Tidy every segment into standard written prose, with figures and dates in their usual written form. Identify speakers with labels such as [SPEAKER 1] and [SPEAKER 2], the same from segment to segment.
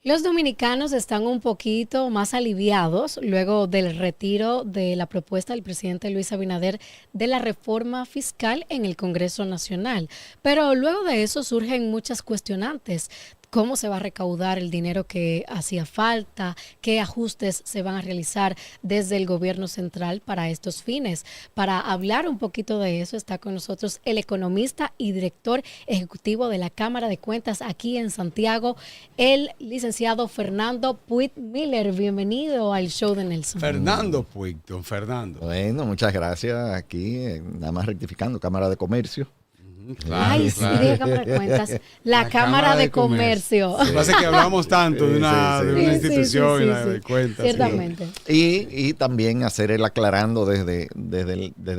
[SPEAKER 1] Los dominicanos están un poquito más aliviados luego del retiro de la propuesta del presidente Luis Abinader de la reforma fiscal en el Congreso Nacional. Pero luego de eso surgen muchas cuestionantes. ¿Cómo se va a recaudar el dinero que hacía falta? ¿Qué ajustes se van a realizar desde el gobierno central para estos fines? Para hablar un poquito de eso está con nosotros el economista y director ejecutivo de la Cámara de Cuentas aquí en Santiago, el licenciado Fernando Puig Miller. Bienvenido al show de Nelson.
[SPEAKER 2] Fernando Puig, don Fernando.
[SPEAKER 3] Bueno, muchas gracias. Aquí, nada más rectificando, Cámara de Comercio.
[SPEAKER 1] Claro, ay, claro. Sí, dije Cámara de Cuentas. La Cámara de Comercio.
[SPEAKER 2] Lo que pasa es que hablamos tanto de una institución y la de cuentas.
[SPEAKER 1] Ciertamente.
[SPEAKER 3] Y también hacer el aclarando desde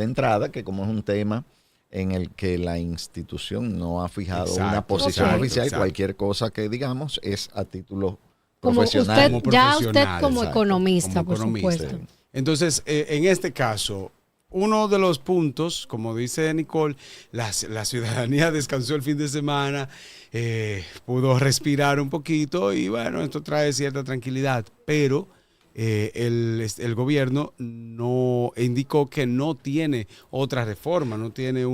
[SPEAKER 3] entrada, que como es un tema en el que la institución no ha fijado una posición oficial, cualquier cosa que digamos es a título profesional.
[SPEAKER 1] Usted como economista, por supuesto.
[SPEAKER 2] Entonces, en este caso, uno de los puntos, como dice Nicole, la ciudadanía descansó el fin de semana, pudo respirar un poquito y bueno, esto trae cierta tranquilidad, pero el gobierno no indicó que no tiene otra reforma, no tiene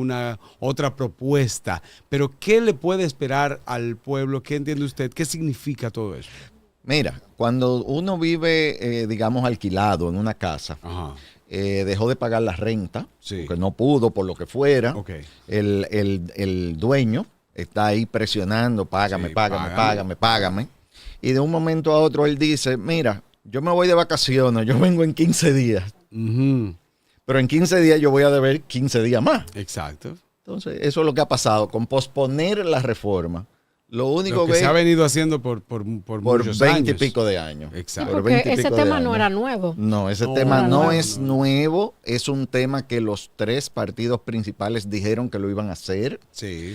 [SPEAKER 2] otra propuesta. Pero ¿qué le puede esperar al pueblo? ¿Qué entiende usted? ¿Qué significa todo eso?
[SPEAKER 3] Mira, cuando uno vive, digamos, alquilado en una casa, dejó de pagar la renta, porque no pudo, por lo que fuera.
[SPEAKER 2] Okay.
[SPEAKER 3] El dueño está ahí presionando, págame. Y de un momento a otro él dice, mira, yo me voy de vacaciones, yo vengo en 15 días. Pero en 15 días yo voy a deber 15 días más.
[SPEAKER 2] Exacto.
[SPEAKER 3] Entonces, eso es lo que ha pasado con posponer la reforma. Lo único
[SPEAKER 2] que se ha venido haciendo por muchos
[SPEAKER 3] 20
[SPEAKER 2] años.
[SPEAKER 3] y pico de años.
[SPEAKER 2] Exacto.
[SPEAKER 1] Sí, porque ese tema no era nuevo.
[SPEAKER 3] No, ese tema no es nuevo. Es un tema que los tres partidos principales dijeron que lo iban a hacer.
[SPEAKER 2] Sí.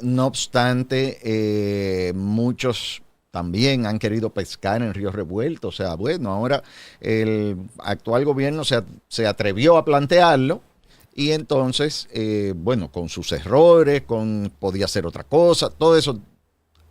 [SPEAKER 3] No obstante, muchos también han querido pescar en río revuelto. O sea, bueno, ahora el actual gobierno se atrevió a plantearlo. Y entonces, bueno, con sus errores, podía hacer otra cosa, todo eso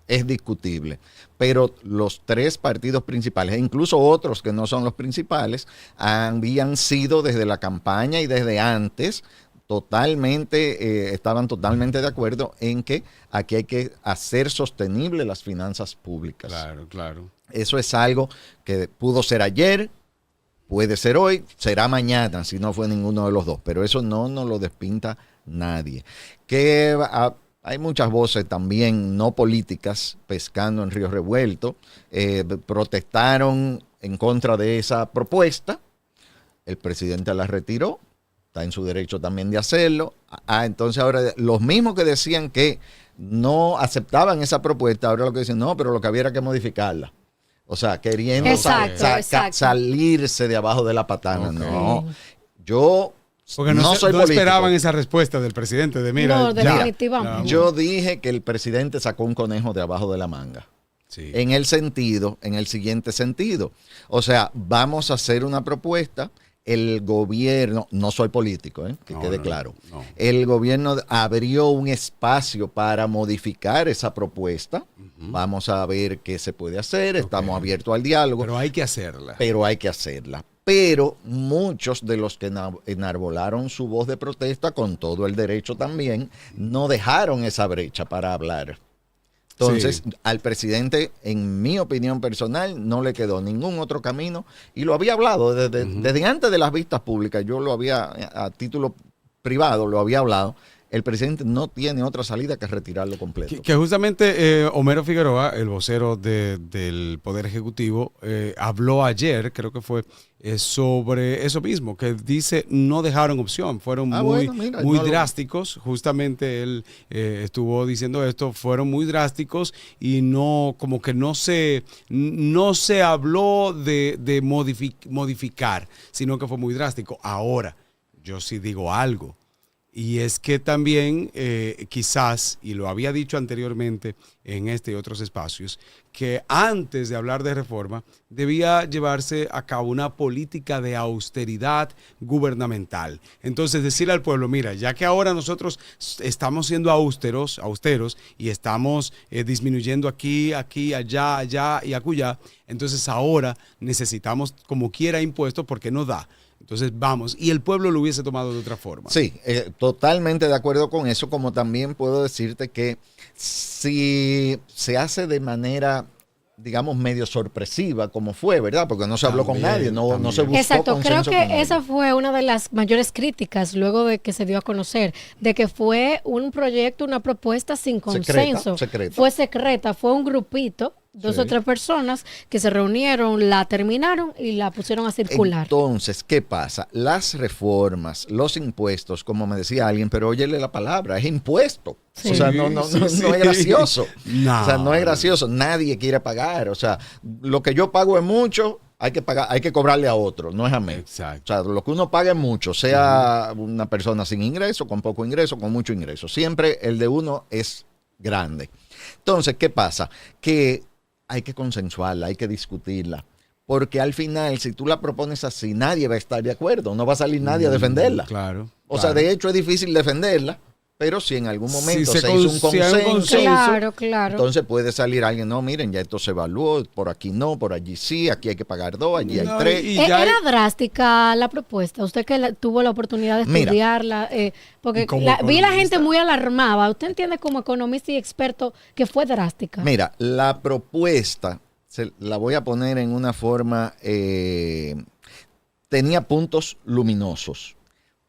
[SPEAKER 3] es discutible. Pero los tres partidos principales, e incluso otros que no son los principales, habían sido desde la campaña y desde antes estaban totalmente de acuerdo en que aquí hay que hacer sostenible las finanzas públicas.
[SPEAKER 2] Claro.
[SPEAKER 3] Eso es algo que pudo ser ayer, puede ser hoy, será mañana, si no fue ninguno de los dos, pero eso no nos lo despinta nadie. Hay muchas voces también no políticas pescando en río revuelto, protestaron en contra de esa propuesta, el presidente la retiró, está en su derecho también de hacerlo. Entonces ahora los mismos que decían que no aceptaban esa propuesta, ahora lo que dicen, no, pero lo que había era que modificarla. O sea, queriendo salirse de abajo de la patana. Okay. No, yo
[SPEAKER 2] porque no soy político. Esperaban esa respuesta del presidente de mira.
[SPEAKER 1] No, definitivamente.
[SPEAKER 3] Yo dije que el presidente sacó un conejo de abajo de la manga.
[SPEAKER 2] Sí.
[SPEAKER 3] En el siguiente sentido. O sea, vamos a hacer una propuesta. El gobierno, no soy político, que quede claro.
[SPEAKER 2] No.
[SPEAKER 3] El gobierno abrió un espacio para modificar esa propuesta. Vamos a ver qué se puede hacer. Estamos abiertos al diálogo.
[SPEAKER 2] Pero hay que hacerla.
[SPEAKER 3] Pero muchos de los que enarbolaron su voz de protesta, con todo el derecho también, no dejaron esa brecha para hablar. Entonces, al presidente, en mi opinión personal, no le quedó ningún otro camino. Y lo había hablado desde antes de las vistas públicas. Yo lo había, a título privado, lo había hablado. El presidente no tiene otra salida que retirarlo completo.
[SPEAKER 2] Que justamente Homero Figueroa, el vocero del Poder Ejecutivo, habló ayer, creo que fue, sobre eso mismo, que dice no dejaron opción, fueron muy drásticos. Justamente él estuvo diciendo esto, fueron muy drásticos y no, como que no se habló de modificar, sino que fue muy drástico. Ahora, yo sí digo algo. Y es que también quizás, y lo había dicho anteriormente en este y otros espacios, que antes de hablar de reforma debía llevarse a cabo una política de austeridad gubernamental. Entonces decirle al pueblo, mira, ya que ahora nosotros estamos siendo austeros y estamos disminuyendo aquí, allá y acullá, entonces ahora necesitamos como quiera impuestos porque no da. Entonces vamos, y el pueblo lo hubiese tomado de otra forma.
[SPEAKER 3] Sí, totalmente de acuerdo con eso, como también puedo decirte que si se hace de manera, digamos, medio sorpresiva, como fue, ¿verdad? Porque no se habló con nadie, no se buscó
[SPEAKER 1] Exacto, creo
[SPEAKER 3] consenso con
[SPEAKER 1] que
[SPEAKER 3] nadie.
[SPEAKER 1] esa fue una de las mayores críticas luego de que se dio a conocer, de que fue un proyecto, una propuesta sin consenso.
[SPEAKER 3] Secreta.
[SPEAKER 1] Fue secreta, fue un grupito, dos o tres personas que se reunieron, la terminaron y la pusieron a circular.
[SPEAKER 3] Entonces, ¿qué pasa? Las reformas, los impuestos, como me decía alguien, pero óyele la palabra, es impuesto.
[SPEAKER 1] Sí.
[SPEAKER 3] O sea, no es gracioso.
[SPEAKER 2] No.
[SPEAKER 3] O sea, no es gracioso. Nadie quiere pagar. O sea, lo que yo pago es mucho, hay que cobrarle a otro, no es a mí.
[SPEAKER 2] Exacto.
[SPEAKER 3] O sea, lo que uno paga es mucho, sea una persona sin ingreso, con poco ingreso, con mucho ingreso. Siempre el de uno es grande. Entonces, ¿qué pasa? Que hay que consensuarla, hay que discutirla. Porque al final, si tú la propones así, nadie va a estar de acuerdo. No va a salir nadie a defenderla.
[SPEAKER 2] Claro.
[SPEAKER 3] O sea, de hecho es difícil defenderla, pero si en algún momento
[SPEAKER 2] Si
[SPEAKER 3] se hizo un consenso,
[SPEAKER 1] Claro.
[SPEAKER 3] entonces puede salir alguien, no, miren, ya esto se evaluó, por aquí no, por allí sí, aquí hay que pagar 2, allí hay
[SPEAKER 2] No,
[SPEAKER 3] 3.
[SPEAKER 2] y ya
[SPEAKER 1] ¿Era drástica la propuesta? Usted que tuvo la oportunidad de
[SPEAKER 3] Mira,
[SPEAKER 1] estudiarla, porque
[SPEAKER 2] como
[SPEAKER 1] vi la gente
[SPEAKER 2] economista.
[SPEAKER 1] muy alarmada. ¿Usted entiende como economista y experto que fue drástica?
[SPEAKER 3] Mira, la propuesta, la voy a poner en una forma, tenía puntos luminosos,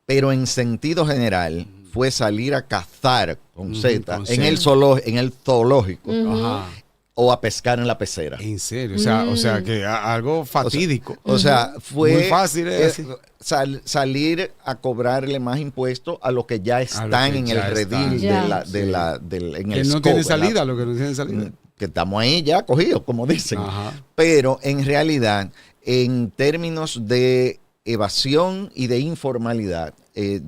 [SPEAKER 3] pero en sentido general fue salir a cazar con Z
[SPEAKER 2] con
[SPEAKER 3] en
[SPEAKER 2] Z.
[SPEAKER 3] en el zoológico
[SPEAKER 2] Ajá.
[SPEAKER 3] o a pescar en la pecera.
[SPEAKER 2] En serio, o sea que algo fatídico.
[SPEAKER 3] O sea, fue
[SPEAKER 2] Muy fácil, así.
[SPEAKER 3] salir a cobrarle más impuestos a los que ya están
[SPEAKER 2] que
[SPEAKER 3] en
[SPEAKER 2] ya
[SPEAKER 3] el redil
[SPEAKER 1] están.
[SPEAKER 3] en
[SPEAKER 2] Que
[SPEAKER 3] el
[SPEAKER 2] no
[SPEAKER 3] scope,
[SPEAKER 2] tiene
[SPEAKER 3] ¿verdad?
[SPEAKER 2] salida, lo que no tiene salida.
[SPEAKER 3] Que estamos ahí ya cogidos, como dicen.
[SPEAKER 2] Ajá.
[SPEAKER 3] Pero en realidad, en términos de evasión y de informalidad,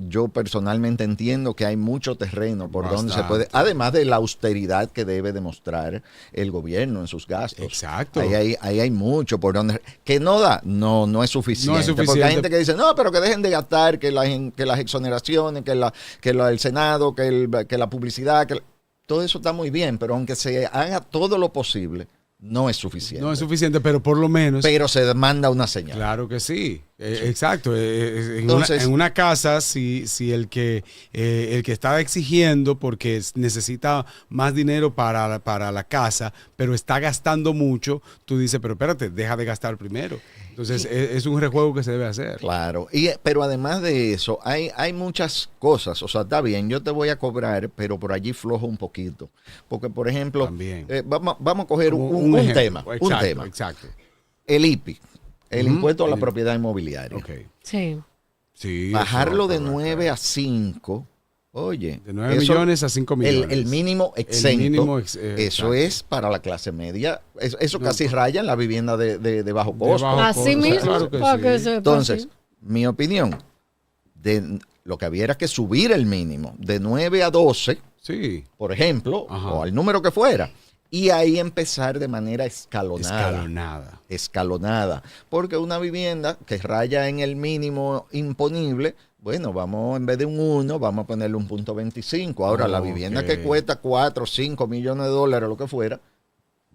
[SPEAKER 3] yo personalmente entiendo que hay mucho terreno por donde se puede, además de la austeridad que debe demostrar el gobierno en sus gastos.
[SPEAKER 2] Exacto.
[SPEAKER 3] Ahí hay mucho por donde, que no da, no es suficiente.
[SPEAKER 2] No es suficiente.
[SPEAKER 3] Porque hay gente que dice, no, pero que dejen de gastar, que las exoneraciones, que el Senado, que la publicidad, todo eso está muy bien, pero aunque se haga todo lo posible, no es suficiente.
[SPEAKER 2] No es suficiente, pero por lo menos.
[SPEAKER 3] Pero se demanda una señal.
[SPEAKER 2] Claro que sí, exacto.
[SPEAKER 3] Entonces,
[SPEAKER 2] en una casa, si el que está exigiendo porque necesita más dinero para la casa, pero está gastando mucho, tú dices, pero espérate, deja de gastar primero. Entonces, es un rejuego que se debe hacer.
[SPEAKER 3] Claro, pero además de eso, hay muchas cosas. O sea, está bien, yo te voy a cobrar, pero por allí flojo un poquito. Porque, por ejemplo,
[SPEAKER 2] También.
[SPEAKER 3] vamos a coger un
[SPEAKER 2] ejemplo.
[SPEAKER 3] tema.
[SPEAKER 2] Exacto.
[SPEAKER 3] El IPI, el impuesto a la
[SPEAKER 2] El-
[SPEAKER 3] propiedad inmobiliaria.
[SPEAKER 2] Ok.
[SPEAKER 1] Sí.
[SPEAKER 2] Sí,
[SPEAKER 3] Bajarlo
[SPEAKER 2] eso
[SPEAKER 3] de
[SPEAKER 2] va a
[SPEAKER 3] 9 a 5, oye.
[SPEAKER 2] De 9
[SPEAKER 3] eso-
[SPEAKER 2] millones a 5 millones.
[SPEAKER 3] El mínimo exento,
[SPEAKER 2] mínimo
[SPEAKER 3] eso
[SPEAKER 2] exacto.
[SPEAKER 3] es para la clase media. Eso
[SPEAKER 2] No,
[SPEAKER 3] casi raya en la vivienda de bajo costo.
[SPEAKER 2] bajo
[SPEAKER 1] Así
[SPEAKER 2] costo,
[SPEAKER 1] mismo.
[SPEAKER 2] claro que
[SPEAKER 1] para
[SPEAKER 2] sí.
[SPEAKER 1] que sepa,
[SPEAKER 3] Entonces,
[SPEAKER 1] sí.
[SPEAKER 3] mi opinión, de lo que había era que subir el mínimo de 9 a 12,
[SPEAKER 2] Sí.
[SPEAKER 3] por ejemplo,
[SPEAKER 2] Ajá.
[SPEAKER 3] o al número que fuera, y ahí empezar de manera escalonada. Escalonada. Porque una vivienda que raya en el mínimo imponible, bueno, vamos en vez de un 1, vamos a ponerle un punto 25. Ahora, la vivienda que cuesta 4, 5 millones de dólares, lo que fuera,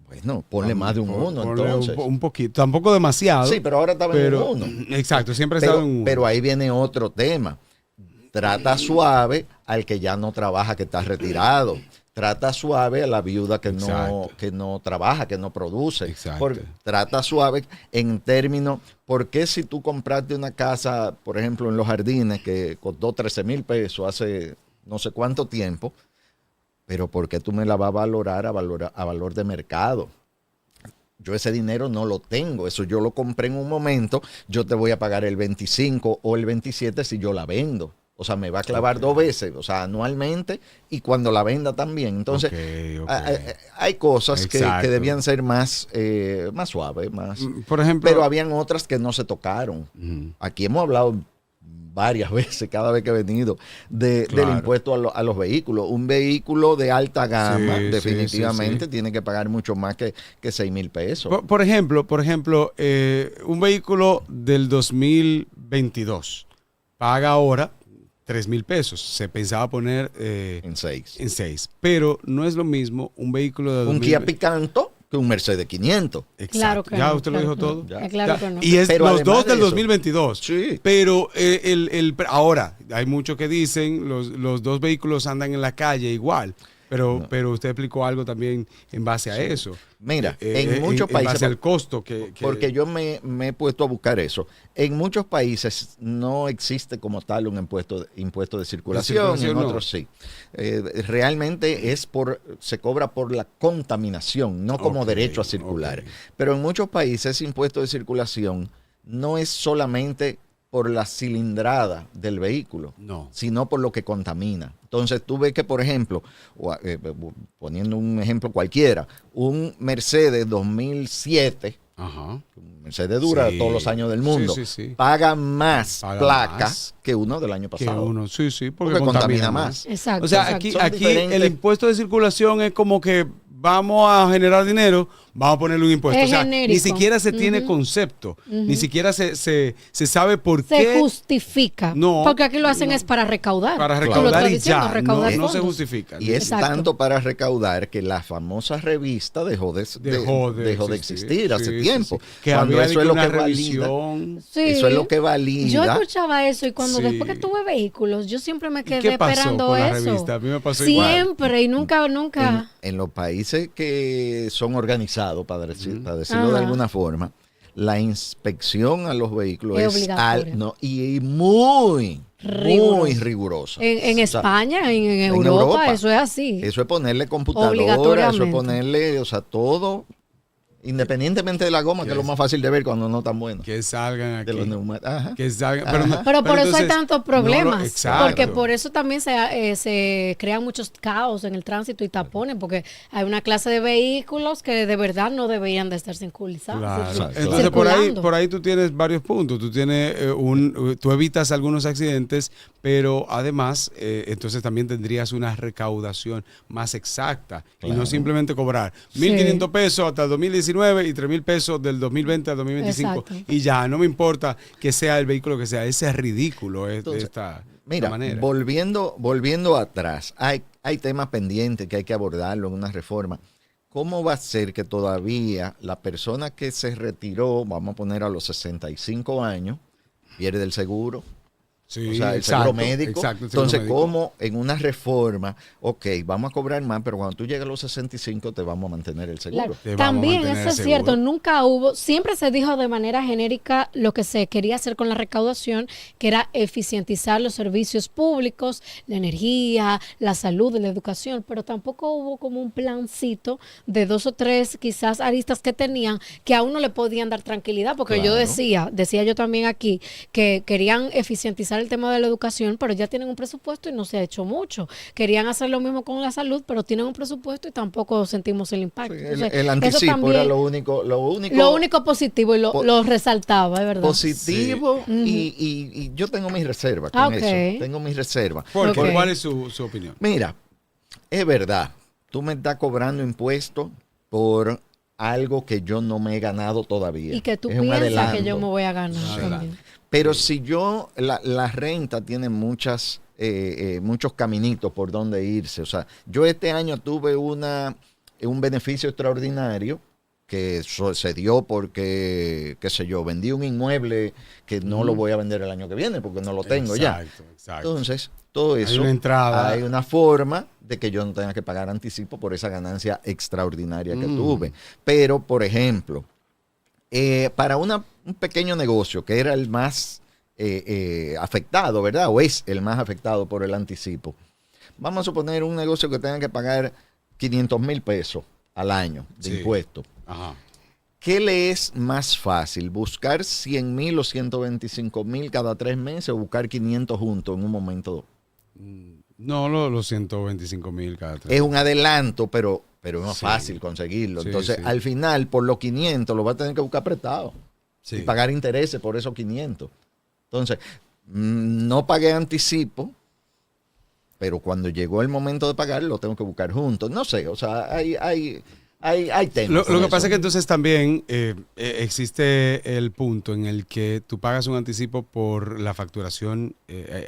[SPEAKER 3] bueno, ponle más de un 1
[SPEAKER 2] Ponle
[SPEAKER 3] entonces.
[SPEAKER 2] un poquito, tampoco demasiado.
[SPEAKER 3] Sí, pero ahora estaba en un 1.
[SPEAKER 2] Exacto, siempre ha estado en 1.
[SPEAKER 3] Pero ahí viene otro tema. Trata suave al que ya no trabaja, que está retirado. Trata suave a la viuda
[SPEAKER 2] Exacto.
[SPEAKER 3] que no trabaja, que no produce.
[SPEAKER 2] Exacto.
[SPEAKER 3] Trata suave en términos, porque si tú compraste una casa, por ejemplo, en Los Jardines, que costó 13,000 pesos hace no sé cuánto tiempo, pero ¿por qué tú me la vas a valorar a valor de mercado? Yo ese dinero no lo tengo, eso yo lo compré en un momento, yo te voy a pagar el 25 o el 27 si yo la vendo. O sea, me va a clavar 2 veces, o sea, anualmente y cuando la venda también. Entonces,
[SPEAKER 2] Ok.
[SPEAKER 3] hay cosas que
[SPEAKER 2] Exacto.
[SPEAKER 3] debían ser más suaves, más.
[SPEAKER 2] Por ejemplo.
[SPEAKER 3] Pero habían otras que no se tocaron.
[SPEAKER 2] Ujú.
[SPEAKER 3] Aquí hemos hablado varias veces cada vez que he venido del impuesto a los vehículos. Un vehículo de alta gama definitivamente tiene que pagar mucho más que 6,000 pesos.
[SPEAKER 2] Por ejemplo, un vehículo del 2022 paga ahora 3,000 pesos. Se pensaba poner
[SPEAKER 3] en 6.
[SPEAKER 2] En 6. Pero no es lo mismo un vehículo de
[SPEAKER 3] un Kia Picanto que un Mercedes 500.
[SPEAKER 1] Exacto. Claro que
[SPEAKER 2] ya
[SPEAKER 1] no,
[SPEAKER 2] usted lo dijo todo.
[SPEAKER 1] Claro que no.
[SPEAKER 2] Y es
[SPEAKER 3] pero
[SPEAKER 2] los dos del
[SPEAKER 3] de
[SPEAKER 2] 2022.
[SPEAKER 3] Sí.
[SPEAKER 2] Pero ahora, hay muchos que dicen los dos vehículos andan en la calle igual. Pero usted explicó algo también en base a eso.
[SPEAKER 3] Mira, en muchos países...
[SPEAKER 2] En base al costo que...
[SPEAKER 3] Porque yo me he puesto a buscar eso. En muchos países no existe como tal un impuesto de circulación, en otros sí. Realmente se cobra por la contaminación, no como derecho a circular. Pero en muchos países ese impuesto de circulación no es solamente por la cilindrada del vehículo, sino por lo que contamina. Entonces tú ves que, por ejemplo, poniendo un ejemplo cualquiera, un Mercedes 2007, un Mercedes dura todos los años del mundo, paga más placas que uno del año pasado.
[SPEAKER 2] Porque contamina más.
[SPEAKER 1] Exacto.
[SPEAKER 2] O sea, aquí el impuesto de circulación es como que vamos a generar dinero, vamos a ponerle un impuesto.
[SPEAKER 1] Es
[SPEAKER 2] o sea,
[SPEAKER 1] genérico.
[SPEAKER 2] Ni siquiera se tiene concepto, ni siquiera se sabe por qué.
[SPEAKER 1] Se justifica.
[SPEAKER 2] No,
[SPEAKER 1] porque aquí lo hacen es para recaudar.
[SPEAKER 2] Para recaudar y ya,
[SPEAKER 1] recaudar
[SPEAKER 2] no se justifica.
[SPEAKER 3] Y es tanto para recaudar que la famosa revista dejó de existir hace tiempo.
[SPEAKER 2] Que
[SPEAKER 3] cuando
[SPEAKER 2] había
[SPEAKER 3] eso es lo
[SPEAKER 2] una
[SPEAKER 3] que
[SPEAKER 2] revisión.
[SPEAKER 3] Eso es lo que valida.
[SPEAKER 1] Yo escuchaba eso y cuando después que tuve vehículos, yo siempre me quedé
[SPEAKER 2] ¿Qué pasó
[SPEAKER 1] esperando
[SPEAKER 2] con la
[SPEAKER 1] eso.
[SPEAKER 2] revista? A mí me pasó
[SPEAKER 1] siempre
[SPEAKER 2] igual.
[SPEAKER 1] Y nunca.
[SPEAKER 3] En los países que son organizados, para decirlo de alguna forma, la inspección a los vehículos es
[SPEAKER 1] obligatoria.
[SPEAKER 3] y muy rigurosa.
[SPEAKER 1] En España, en Europa, eso es así.
[SPEAKER 3] Eso es ponerle computadora, eso es ponerle, todo, independientemente de la goma, que es lo más fácil de ver cuando no están buenos.
[SPEAKER 2] Que salgan aquí.
[SPEAKER 3] De los neumáticos.
[SPEAKER 2] Que salgan.
[SPEAKER 1] Pero por eso hay tantos problemas.
[SPEAKER 2] Exacto.
[SPEAKER 1] Porque por eso también se crean muchos caos en el tránsito y tapones, porque hay una clase de vehículos que de verdad no deberían de estar circulando.
[SPEAKER 2] Claro. Entonces por ahí tú tienes varios puntos. Tú tienes tú evitas algunos accidentes, pero además entonces también tendrías una recaudación más exacta y no simplemente cobrar 1,500 pesos hasta el 2019 y 3,000 pesos del 2020 al 2025. Exacto. Y ya, no me importa que sea el vehículo que sea. Ese es ridículo de esta manera. Volviendo
[SPEAKER 3] atrás, hay temas pendientes que hay que abordarlo en una reforma. ¿Cómo va a ser que todavía la persona que se retiró, vamos a poner a los 65 años, pierde el seguro?
[SPEAKER 2] Sí,
[SPEAKER 3] o sea, el seguro médico.
[SPEAKER 2] Exacto,
[SPEAKER 3] entonces, ¿cómo en una reforma, vamos a cobrar más, pero cuando tú llegues a los 65 te vamos a mantener el seguro?
[SPEAKER 1] Claro. También eso es cierto, nunca siempre se dijo de manera genérica lo que se quería hacer con la recaudación, que era eficientizar los servicios públicos, la energía, la salud, la educación, pero tampoco hubo como un plancito de 2 o 3 quizás aristas que tenían que a uno le podían dar tranquilidad, porque yo decía yo también aquí, que querían eficientizar el tema de la educación, pero ya tienen un presupuesto y no se ha hecho mucho. Querían hacer lo mismo con la salud, pero tienen un presupuesto y tampoco sentimos el impacto.
[SPEAKER 3] Sí, el anticipo era lo único
[SPEAKER 1] positivo y lo resaltaba, es verdad.
[SPEAKER 3] Positivo y yo tengo mis reservas con eso. Tengo mis reservas.
[SPEAKER 2] ¿Cuál es su opinión?
[SPEAKER 3] Mira, es verdad, tú me estás cobrando impuestos por algo que yo no me he ganado todavía.
[SPEAKER 1] Y que tú piensas que yo me voy a ganar también.
[SPEAKER 3] Pero si la renta tiene muchos caminitos por donde irse. O sea, yo este año tuve un beneficio extraordinario que se dio porque, qué sé yo, vendí un inmueble que no lo voy a vender el año que viene porque no lo tengo ya. Exacto. Entonces, todo eso, hay una forma de que yo no tenga que pagar anticipo por esa ganancia extraordinaria que tuve. Pero, por ejemplo, para un pequeño negocio que era el más afectado, ¿verdad? O es el más afectado por el anticipo. Vamos a suponer un negocio que tenga que pagar 500,000 pesos al año de impuestos.
[SPEAKER 2] Ajá.
[SPEAKER 3] ¿Qué le es más fácil? ¿Buscar 100,000 o 125,000 cada 3 meses o buscar 500 juntos en un momento?
[SPEAKER 2] No, los 125,000 cada 3 meses.
[SPEAKER 3] Es un adelanto, pero es más fácil conseguirlo. Entonces, al final, por los 500 lo va a tener que buscar prestado y pagar intereses por esos 500. Entonces, no pagué anticipo, pero cuando llegó el momento de pagar, lo tengo que buscar juntos. No sé, o sea, hay temas.
[SPEAKER 2] Lo que pasa es que entonces también existe el punto en el que tú pagas un anticipo por la facturación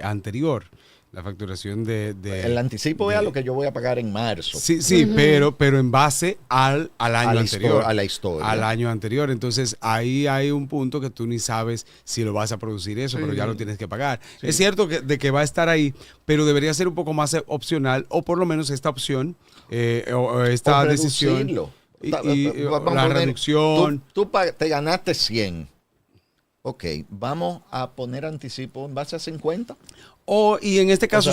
[SPEAKER 2] anterior. La facturación
[SPEAKER 3] el anticipo es a lo que yo voy a pagar en marzo.
[SPEAKER 2] Sí, pero en base al año anterior.
[SPEAKER 3] A la historia.
[SPEAKER 2] Al año anterior. Entonces, ahí hay un punto que tú ni sabes si lo vas a producir eso, pero ya lo tienes que pagar. Sí. Es cierto de que va a estar ahí, pero debería ser un poco más opcional, o por lo menos esta opción, o esta decisión. Y la reducción.
[SPEAKER 3] Tú te ganaste 100. Ok, vamos a poner anticipo en base a 50.
[SPEAKER 2] Y en este caso,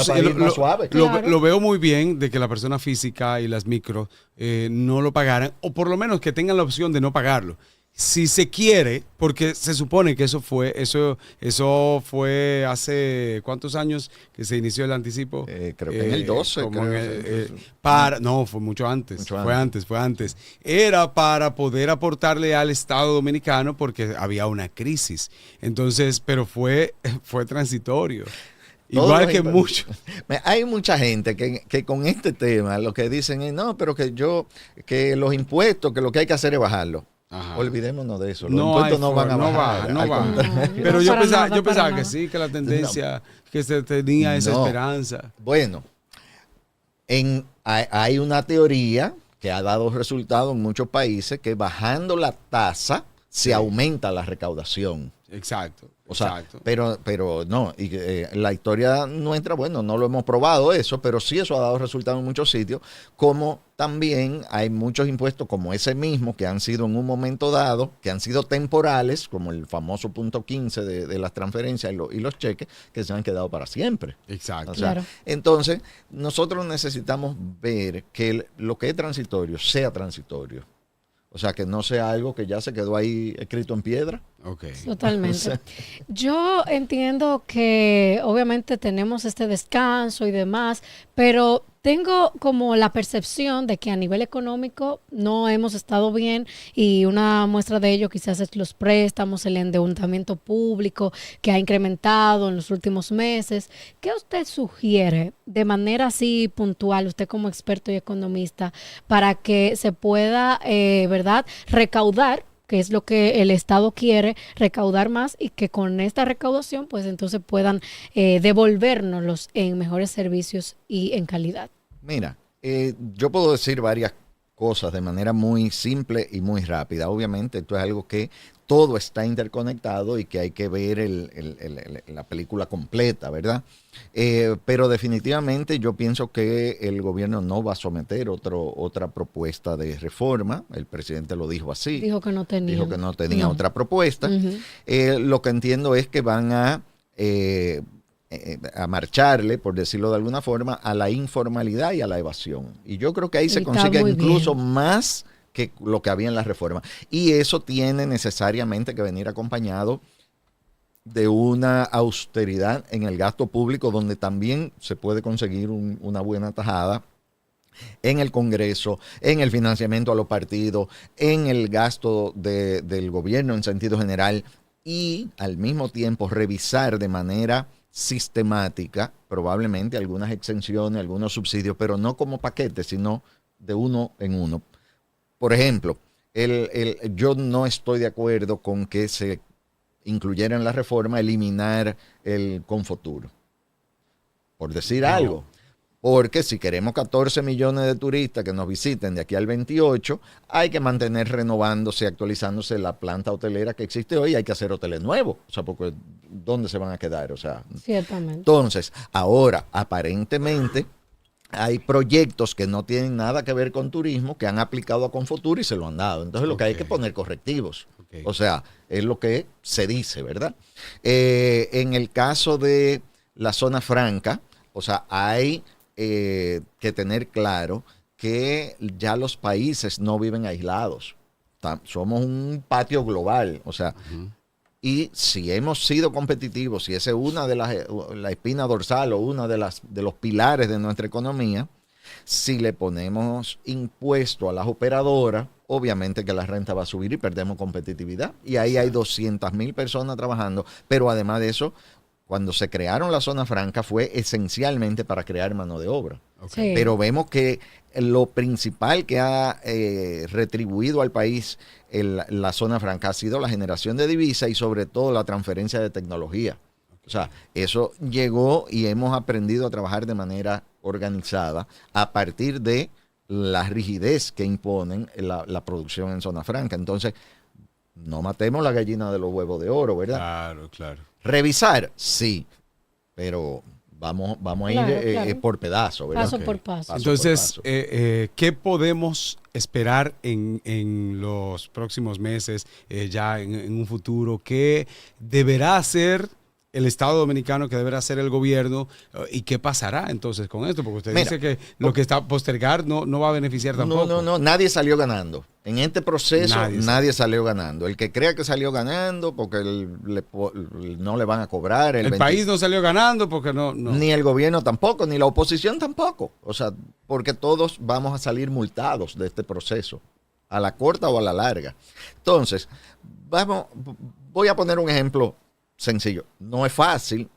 [SPEAKER 3] suave.
[SPEAKER 2] Lo veo muy bien de que la persona física y las micro no lo pagaran, o por lo menos que tengan la opción de no pagarlo. Si se quiere, porque se supone que eso fue hace ¿cuántos años que se inició el anticipo?
[SPEAKER 3] Creo que en el 12.
[SPEAKER 2] No, fue mucho antes. Fue antes. Era para poder aportarle al Estado dominicano porque había una crisis. Entonces, pero fue transitorio. Igual que mucho.
[SPEAKER 3] Hay mucha gente que con este tema lo que dicen es, no, pero que los impuestos, que lo que hay que hacer es bajarlo. Ajá. Olvidémonos de eso. Los impuestos no van a bajar.
[SPEAKER 2] No van. Pero yo pensaba que sí, que la tendencia, que se tenía esa esperanza.
[SPEAKER 3] Bueno, hay una teoría que ha dado resultados en muchos países que bajando la tasa se aumenta la recaudación.
[SPEAKER 2] Exacto.
[SPEAKER 3] O sea, pero no, y la historia nuestra, bueno, no lo hemos probado eso, pero sí eso ha dado resultados en muchos sitios, como también hay muchos impuestos como ese mismo que han sido en un momento dado, que han sido temporales, como el famoso punto 15 de las transferencias y los cheques, que se han quedado para siempre.
[SPEAKER 2] Exacto.
[SPEAKER 3] O sea, claro. Entonces, nosotros necesitamos ver que lo que es transitorio sea transitorio. O sea, que no sea algo que ya se quedó ahí escrito en piedra.
[SPEAKER 2] Okay.
[SPEAKER 1] Totalmente. O sea, yo entiendo que obviamente tenemos este descanso y demás, pero tengo como la percepción de que a nivel económico no hemos estado bien, y una muestra de ello quizás es los préstamos, el endeudamiento público que ha incrementado en los últimos meses. ¿Qué usted sugiere de manera así puntual, usted como experto y economista, para que se pueda, ¿verdad?, recaudar, que es lo que el Estado quiere, recaudar más, y que con esta recaudación pues entonces puedan devolvérnoslos en mejores servicios y en calidad?
[SPEAKER 3] Mira, yo puedo decir varias cosas de manera muy simple y muy rápida. Obviamente esto es algo que todo está interconectado y que hay que ver la película completa, ¿verdad? Pero definitivamente yo pienso que el gobierno no va a someter otra propuesta de reforma. El presidente lo dijo así.
[SPEAKER 1] Dijo que no tenía
[SPEAKER 3] otra propuesta. Lo que entiendo es que van a marcharle, por decirlo de alguna forma, a la informalidad y a la evasión. Y yo creo que ahí se consigue incluso más que lo que había en la reforma. Y eso tiene necesariamente que venir acompañado de una austeridad en el gasto público, donde también se puede conseguir una buena tajada en el Congreso, en el financiamiento a los partidos, en el gasto del gobierno en sentido general, y al mismo tiempo revisar de manera sistemática probablemente algunas exenciones, algunos subsidios, pero no como paquetes, sino de uno en uno. Por ejemplo, yo no estoy de acuerdo con que se incluyera en la reforma eliminar el Confuturo, por decir algo. Porque si queremos 14 millones de turistas que nos visiten de aquí al 28, hay que mantener renovándose, actualizándose la planta hotelera que existe hoy. Hay que hacer hoteles nuevos. O sea, porque ¿dónde se van a quedar? O sea,
[SPEAKER 1] ciertamente.
[SPEAKER 3] Entonces, ahora, aparentemente, hay proyectos que no tienen nada que ver con turismo que han aplicado a Confuturo y se lo han dado. Entonces, lo que hay que poner correctivos. O sea, es lo que se dice, ¿verdad? En el caso de la zona franca, o sea, hay que tener claro que ya los países no viven aislados. Somos un patio global, o sea, y si hemos sido competitivos, si esa es una de la espina dorsal o una de los pilares de nuestra economía, si le ponemos impuesto a las operadoras, obviamente que la renta va a subir y perdemos competitividad. Y ahí hay 200,000 personas trabajando, pero además de eso, cuando se crearon las zonas francas fue esencialmente para crear mano de obra.
[SPEAKER 1] Sí.
[SPEAKER 3] Pero vemos que lo principal que ha retribuido al país la zona franca ha sido la generación de divisas y sobre todo la transferencia de tecnología. O sea, eso llegó y hemos aprendido a trabajar de manera organizada a partir de la rigidez que imponen la producción en zona franca. Entonces, no matemos la gallina de los huevos de oro, ¿verdad?
[SPEAKER 2] Claro, claro.
[SPEAKER 3] Revisar, sí, pero vamos a ir
[SPEAKER 1] Claro.
[SPEAKER 3] por pedazo, ¿verdad?
[SPEAKER 1] Paso
[SPEAKER 2] Ok.
[SPEAKER 1] por paso.
[SPEAKER 2] Entonces,
[SPEAKER 3] por paso.
[SPEAKER 2] ¿qué podemos esperar en los próximos meses, ya en un futuro? ¿Qué deberá hacer el Estado Dominicano, que deberá hacer el gobierno? ¿Y qué pasará entonces con esto? Porque usted
[SPEAKER 3] Mira,
[SPEAKER 2] dice que lo que está postergar no va a beneficiar tampoco.
[SPEAKER 3] No, nadie salió ganando. En este proceso
[SPEAKER 2] Nadie
[SPEAKER 3] nadie salió ganando. El que crea que salió ganando porque no le van a cobrar
[SPEAKER 2] El
[SPEAKER 3] 20
[SPEAKER 2] país no salió ganando porque no.
[SPEAKER 3] Ni el gobierno tampoco, ni la oposición tampoco. O sea, porque todos vamos a salir multados de este proceso, a la corta o a la larga. Entonces, voy a poner un ejemplo sencillo. No es fácil.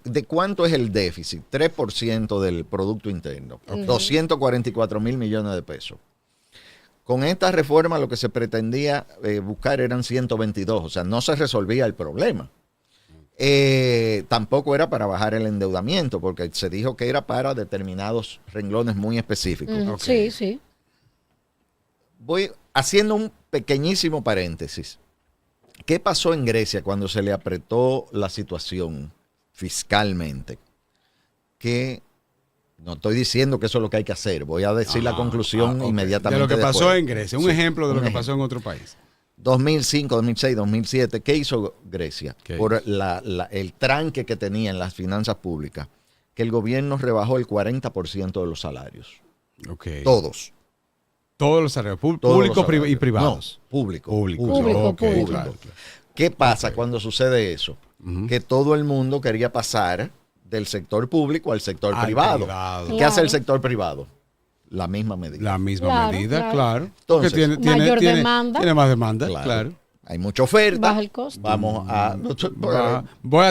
[SPEAKER 3] ¿De cuánto es el déficit? 3% del Producto Interno. 244 mil millones de pesos. Con esta reforma lo que se pretendía buscar eran 122. O sea, no se resolvía el problema. Tampoco era para bajar el endeudamiento, porque se dijo que era para determinados renglones muy específicos.
[SPEAKER 1] Ujú.
[SPEAKER 2] Ok.
[SPEAKER 1] Sí, sí.
[SPEAKER 3] Voy haciendo un pequeñísimo paréntesis. ¿Qué pasó en Grecia cuando se le apretó la situación fiscalmente? Que no estoy diciendo que eso es lo que hay que hacer. Voy a decir la conclusión
[SPEAKER 2] Ok.
[SPEAKER 3] inmediatamente.
[SPEAKER 2] De lo que pasó
[SPEAKER 3] después.
[SPEAKER 2] en Grecia. Un
[SPEAKER 3] Sí,
[SPEAKER 2] ejemplo de lo
[SPEAKER 3] un
[SPEAKER 2] que
[SPEAKER 3] ejemplo.
[SPEAKER 2] pasó en otro país.
[SPEAKER 3] 2005, 2006, 2007, ¿qué hizo Grecia?
[SPEAKER 2] ¿Qué
[SPEAKER 3] Por
[SPEAKER 2] hizo?
[SPEAKER 3] el tranque que tenía en las finanzas públicas, que el gobierno rebajó el 40% de los salarios.
[SPEAKER 2] Ok.
[SPEAKER 3] Todos.
[SPEAKER 2] Todos los salarios,
[SPEAKER 3] Todos
[SPEAKER 2] públicos
[SPEAKER 3] los salarios.
[SPEAKER 2] y privados.
[SPEAKER 3] No, público.
[SPEAKER 2] Públicos.
[SPEAKER 1] Público,
[SPEAKER 2] Ok,
[SPEAKER 1] público.
[SPEAKER 2] claro, claro.
[SPEAKER 3] ¿Qué pasa cuando sucede eso?
[SPEAKER 2] Ujú.
[SPEAKER 3] Que todo el mundo quería pasar del sector público al sector
[SPEAKER 2] Al
[SPEAKER 3] privado.
[SPEAKER 2] privado.
[SPEAKER 3] ¿Qué hace el
[SPEAKER 1] Claro.
[SPEAKER 3] sector privado? La misma medida.
[SPEAKER 2] La misma
[SPEAKER 1] Claro,
[SPEAKER 2] medida,
[SPEAKER 1] claro.
[SPEAKER 2] claro.
[SPEAKER 3] Entonces,
[SPEAKER 2] Porque
[SPEAKER 1] Mayor demanda.
[SPEAKER 2] Tiene más demanda,
[SPEAKER 3] Claro.
[SPEAKER 2] claro.
[SPEAKER 3] Hay mucha oferta.
[SPEAKER 1] Baja el costo.
[SPEAKER 3] Vamos a...
[SPEAKER 2] Voy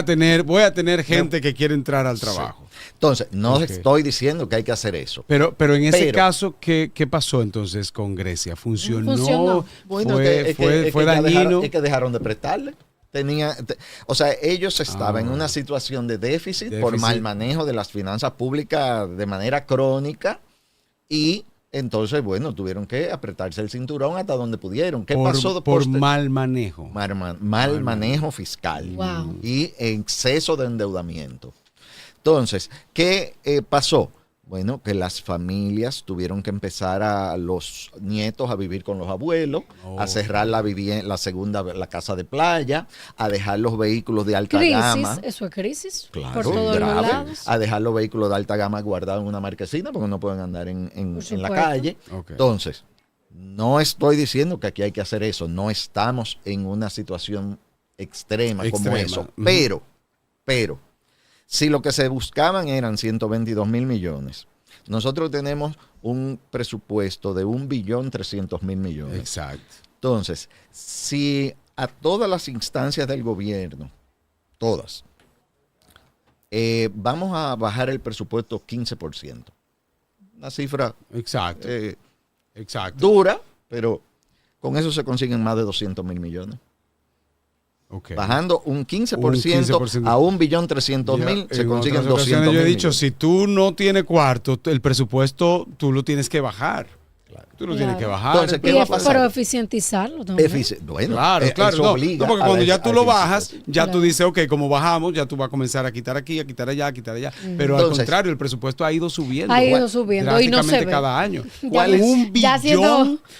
[SPEAKER 2] a tener gente que quiere entrar al trabajo.
[SPEAKER 3] Entonces, no
[SPEAKER 2] Ok.
[SPEAKER 3] estoy diciendo que hay que hacer eso.
[SPEAKER 2] Pero en ese
[SPEAKER 3] Pero-
[SPEAKER 2] caso, ¿qué pasó entonces con Grecia? ¿Funcionó?
[SPEAKER 1] Funcionó.
[SPEAKER 3] Bueno,
[SPEAKER 2] ¿Fue,
[SPEAKER 3] es que ya
[SPEAKER 2] dañino?
[SPEAKER 3] es que dejaron de prestarle. O sea, ellos estaban en una situación de déficit por
[SPEAKER 2] Déficit.
[SPEAKER 3] mal manejo de las finanzas públicas de manera crónica y entonces, bueno, tuvieron que apretarse el cinturón hasta donde pudieron. ¿Qué pasó
[SPEAKER 2] por mal manejo.
[SPEAKER 3] mal manejo fiscal
[SPEAKER 1] Wow.
[SPEAKER 3] y exceso de endeudamiento? Entonces, ¿qué pasó? Bueno, que las familias tuvieron que empezar a los nietos a vivir con los abuelos, a cerrar la casa de playa, a dejar los vehículos de alta gama.
[SPEAKER 1] Crisis, eso es crisis.
[SPEAKER 3] Claro,
[SPEAKER 1] por todos los
[SPEAKER 3] grave,
[SPEAKER 1] lados.
[SPEAKER 3] a dejar los vehículos de alta gama guardados en una marquesina porque no pueden andar en la
[SPEAKER 1] supuesto.
[SPEAKER 3] calle.
[SPEAKER 2] Ok.
[SPEAKER 3] Entonces, no estoy diciendo que aquí hay que hacer eso, no estamos en una situación extrema como
[SPEAKER 2] Extrema,
[SPEAKER 3] eso,
[SPEAKER 2] ujú.
[SPEAKER 3] pero, si lo que se buscaban eran 122 mil millones, nosotros tenemos un presupuesto de 1.300.000 millones.
[SPEAKER 2] Exacto.
[SPEAKER 3] Entonces, si a todas las instancias del gobierno, todas, vamos a bajar el presupuesto 15%. Una cifra
[SPEAKER 2] Exacto. Exacto.
[SPEAKER 3] dura, pero con eso se consiguen más de 200.000 millones.
[SPEAKER 2] Ok.
[SPEAKER 3] Bajando un 15%,
[SPEAKER 2] Un 15%.
[SPEAKER 3] a 1.300.000 se
[SPEAKER 2] En
[SPEAKER 3] consiguen
[SPEAKER 2] otras ocasiones
[SPEAKER 3] 200.000
[SPEAKER 2] yo he dicho,
[SPEAKER 3] millones.
[SPEAKER 2] si tú no tienes cuarto, el presupuesto tú lo tienes que bajar. Tú lo tienes
[SPEAKER 1] Claro.
[SPEAKER 2] que bajar.
[SPEAKER 3] Entonces, ¿qué va a pasar?
[SPEAKER 1] Pero eficientizarlo también.
[SPEAKER 3] Bueno,
[SPEAKER 2] Claro, claro.
[SPEAKER 3] eso
[SPEAKER 2] No,
[SPEAKER 3] obliga
[SPEAKER 2] no, porque
[SPEAKER 3] a
[SPEAKER 2] cuando
[SPEAKER 3] la-
[SPEAKER 2] ya tú
[SPEAKER 3] a
[SPEAKER 2] lo
[SPEAKER 3] la
[SPEAKER 2] bajas,
[SPEAKER 3] eficiencia.
[SPEAKER 2] ya tú
[SPEAKER 1] Claro.
[SPEAKER 2] dices, ok, como bajamos, ya tú vas a comenzar a quitar aquí, a quitar allá, a quitar allá. Pero al
[SPEAKER 3] Entonces,
[SPEAKER 2] contrario, el presupuesto ha ido subiendo.
[SPEAKER 1] Ha ido subiendo y no se
[SPEAKER 2] drásticamente
[SPEAKER 1] ve.
[SPEAKER 2] cada año.
[SPEAKER 1] Ya
[SPEAKER 2] ¿Cuál es?
[SPEAKER 1] no-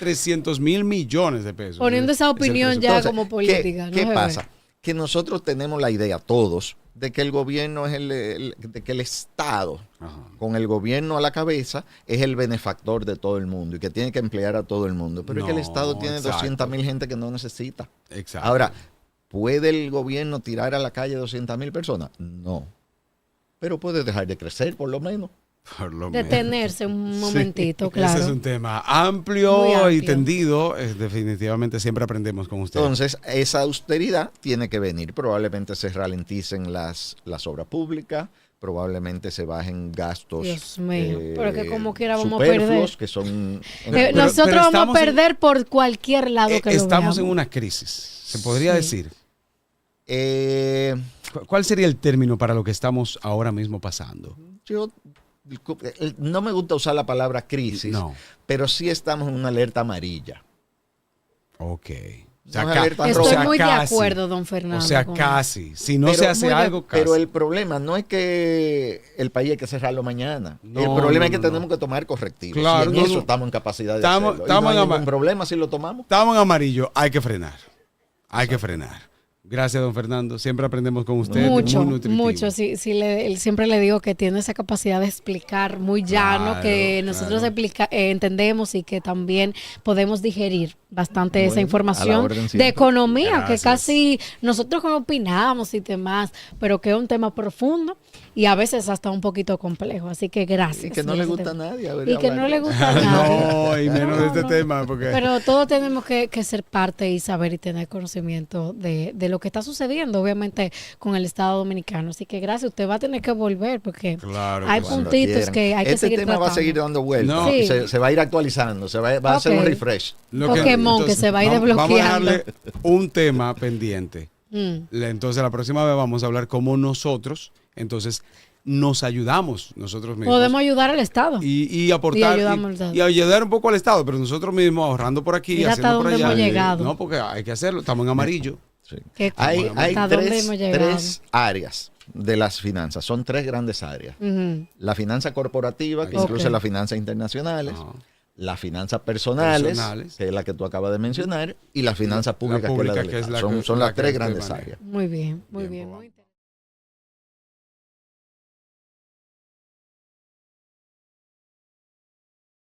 [SPEAKER 2] 1.300.000 millones de pesos.
[SPEAKER 1] Poniendo esa
[SPEAKER 2] Es el
[SPEAKER 1] opinión
[SPEAKER 2] presupuesto.
[SPEAKER 1] ya
[SPEAKER 3] Entonces,
[SPEAKER 1] como política.
[SPEAKER 3] ¿Qué
[SPEAKER 1] no se
[SPEAKER 3] pasa?
[SPEAKER 1] ve.
[SPEAKER 3] Que nosotros tenemos la idea, todos, de que el gobierno es de que el Estado,
[SPEAKER 2] Ajá.
[SPEAKER 3] con el gobierno a la cabeza, es el benefactor de todo el mundo y que tiene que emplear a todo el mundo. Pero es que el
[SPEAKER 2] No,
[SPEAKER 3] Estado tiene
[SPEAKER 2] exacto.
[SPEAKER 3] 200.000 gente que no necesita.
[SPEAKER 2] Exacto.
[SPEAKER 3] Ahora, ¿puede el gobierno tirar a la calle 200.000 personas? No. Pero puede dejar de crecer, por lo menos.
[SPEAKER 2] Por lo menos.
[SPEAKER 1] Detenerse un momentito,
[SPEAKER 2] Sí,
[SPEAKER 1] claro.
[SPEAKER 2] ese es un tema
[SPEAKER 1] Muy
[SPEAKER 2] amplio
[SPEAKER 1] amplio.
[SPEAKER 2] y tendido. Definitivamente siempre aprendemos con usted.
[SPEAKER 3] Entonces, esa austeridad tiene que venir. Probablemente se ralenticen las obras públicas, probablemente se bajen gastos.
[SPEAKER 1] Dios mío, pero que como quiera vamos a
[SPEAKER 3] superfluos,
[SPEAKER 1] perder.
[SPEAKER 3] que son...
[SPEAKER 2] Pero
[SPEAKER 1] Nosotros vamos a
[SPEAKER 2] estamos en-
[SPEAKER 1] perder por cualquier lado que lo
[SPEAKER 2] Estamos en
[SPEAKER 1] veamos.
[SPEAKER 2] una crisis, se podría
[SPEAKER 1] Sí.
[SPEAKER 2] decir.
[SPEAKER 3] eh,
[SPEAKER 2] ¿Cuál sería el término para lo que estamos ahora mismo pasando?
[SPEAKER 3] yo no me gusta usar la palabra crisis,
[SPEAKER 2] No.
[SPEAKER 3] pero sí estamos en una alerta amarilla.
[SPEAKER 2] Ok.
[SPEAKER 3] No es alerta
[SPEAKER 1] Estoy
[SPEAKER 3] roja.
[SPEAKER 1] muy de
[SPEAKER 2] casi.
[SPEAKER 1] acuerdo, don Fernando.
[SPEAKER 2] O sea,
[SPEAKER 1] con-
[SPEAKER 2] casi. Si no
[SPEAKER 3] Pero
[SPEAKER 2] se hace
[SPEAKER 1] muy de-
[SPEAKER 2] algo, casi.
[SPEAKER 3] Pero el problema no es que el país hay que cerrarlo mañana.
[SPEAKER 2] No,
[SPEAKER 3] el problema
[SPEAKER 2] no,
[SPEAKER 3] es que
[SPEAKER 2] no,
[SPEAKER 3] tenemos
[SPEAKER 2] no.
[SPEAKER 3] que tomar correctivos.
[SPEAKER 2] Claro,
[SPEAKER 3] y en
[SPEAKER 2] no,
[SPEAKER 3] eso
[SPEAKER 2] no.
[SPEAKER 3] estamos en capacidad de
[SPEAKER 2] Estamos-
[SPEAKER 3] hacerlo. Y
[SPEAKER 2] estamos
[SPEAKER 3] no hay
[SPEAKER 2] en
[SPEAKER 3] ningún
[SPEAKER 2] ama-
[SPEAKER 3] problema si lo tomamos.
[SPEAKER 2] Estamos en amarillo, hay que frenar. Hay que frenar. Gracias, don Fernando. Siempre aprendemos con usted.
[SPEAKER 1] Mucho,
[SPEAKER 2] muy nutritivo.
[SPEAKER 1] mucho. Sí, siempre le digo que tiene esa capacidad de explicar muy llano,
[SPEAKER 2] Claro,
[SPEAKER 1] que nosotros
[SPEAKER 2] claro.
[SPEAKER 1] entendemos y que también podemos digerir bastante esa
[SPEAKER 3] Bueno, a la
[SPEAKER 1] información
[SPEAKER 3] orden
[SPEAKER 1] de
[SPEAKER 3] siempre.
[SPEAKER 1] economía,
[SPEAKER 2] Gracias.
[SPEAKER 1] que casi nosotros como opinamos y demás, pero que es un tema profundo y a veces hasta un poquito complejo. Así que gracias.
[SPEAKER 3] Y que no
[SPEAKER 1] por
[SPEAKER 3] le
[SPEAKER 1] ese
[SPEAKER 3] gusta a
[SPEAKER 1] tema.
[SPEAKER 3] nadie. a ver,
[SPEAKER 1] Y que
[SPEAKER 3] hablar
[SPEAKER 1] no
[SPEAKER 3] de
[SPEAKER 1] le
[SPEAKER 3] eso.
[SPEAKER 1] gusta a nadie.
[SPEAKER 2] No, y menos de este
[SPEAKER 1] No.
[SPEAKER 2] tema, porque
[SPEAKER 1] Pero todos tenemos que ser parte y saber y tener conocimiento de lo que está sucediendo, obviamente, con el Estado Dominicano. Así que gracias, usted va a tener que volver porque
[SPEAKER 2] Claro
[SPEAKER 1] hay
[SPEAKER 2] que sí.
[SPEAKER 3] Cuando
[SPEAKER 1] puntitos
[SPEAKER 3] quieran.
[SPEAKER 1] que hay que
[SPEAKER 3] este
[SPEAKER 1] seguir
[SPEAKER 3] tema va a
[SPEAKER 1] tratando.
[SPEAKER 3] seguir dando vueltas.
[SPEAKER 2] No.
[SPEAKER 3] Y
[SPEAKER 1] Sí.
[SPEAKER 3] se va a ir actualizando. Va a hacer un
[SPEAKER 1] Ok.
[SPEAKER 3] refresh.
[SPEAKER 2] Lo
[SPEAKER 1] Pokémon que se va a ir
[SPEAKER 2] Vamos a
[SPEAKER 1] desbloqueando.
[SPEAKER 2] dejarle un tema pendiente.
[SPEAKER 1] Mm.
[SPEAKER 2] Entonces, la próxima vez vamos a hablar cómo nosotros, entonces, nos ayudamos nosotros mismos.
[SPEAKER 1] Podemos ayudar al Estado.
[SPEAKER 2] Y aportar
[SPEAKER 1] Y ayudamos al Estado.
[SPEAKER 2] y ayudar un poco al Estado, pero nosotros mismos ahorrando por aquí,
[SPEAKER 1] Mira
[SPEAKER 2] haciendo
[SPEAKER 1] hasta
[SPEAKER 2] por
[SPEAKER 1] dónde
[SPEAKER 2] allá.
[SPEAKER 1] hemos llegado.
[SPEAKER 2] No, porque hay que hacerlo, estamos en amarillo.
[SPEAKER 3] Sí.
[SPEAKER 1] Que-
[SPEAKER 3] Hay
[SPEAKER 1] ¿Hasta dónde
[SPEAKER 3] tres,
[SPEAKER 1] hemos llegado?
[SPEAKER 3] tres áreas de las finanzas. Son tres grandes áreas.
[SPEAKER 1] Ujú.
[SPEAKER 3] La finanza corporativa, que
[SPEAKER 1] Ok.
[SPEAKER 3] incluye las finanzas internacionales.
[SPEAKER 2] Ajá.
[SPEAKER 3] Las finanzas personales,
[SPEAKER 2] Personales.
[SPEAKER 3] que es la que tú acabas de mencionar, y las finanzas públicas,
[SPEAKER 2] pública,
[SPEAKER 3] que es la
[SPEAKER 2] que es
[SPEAKER 3] delegada.
[SPEAKER 2] la
[SPEAKER 3] son
[SPEAKER 2] que-
[SPEAKER 3] son
[SPEAKER 2] la
[SPEAKER 3] las
[SPEAKER 2] que
[SPEAKER 3] tres
[SPEAKER 2] usted
[SPEAKER 3] grandes
[SPEAKER 2] maneja.
[SPEAKER 3] áreas.
[SPEAKER 1] Muy bien, muy
[SPEAKER 2] Bien,
[SPEAKER 1] bien.
[SPEAKER 2] pues,
[SPEAKER 1] Muy interesante.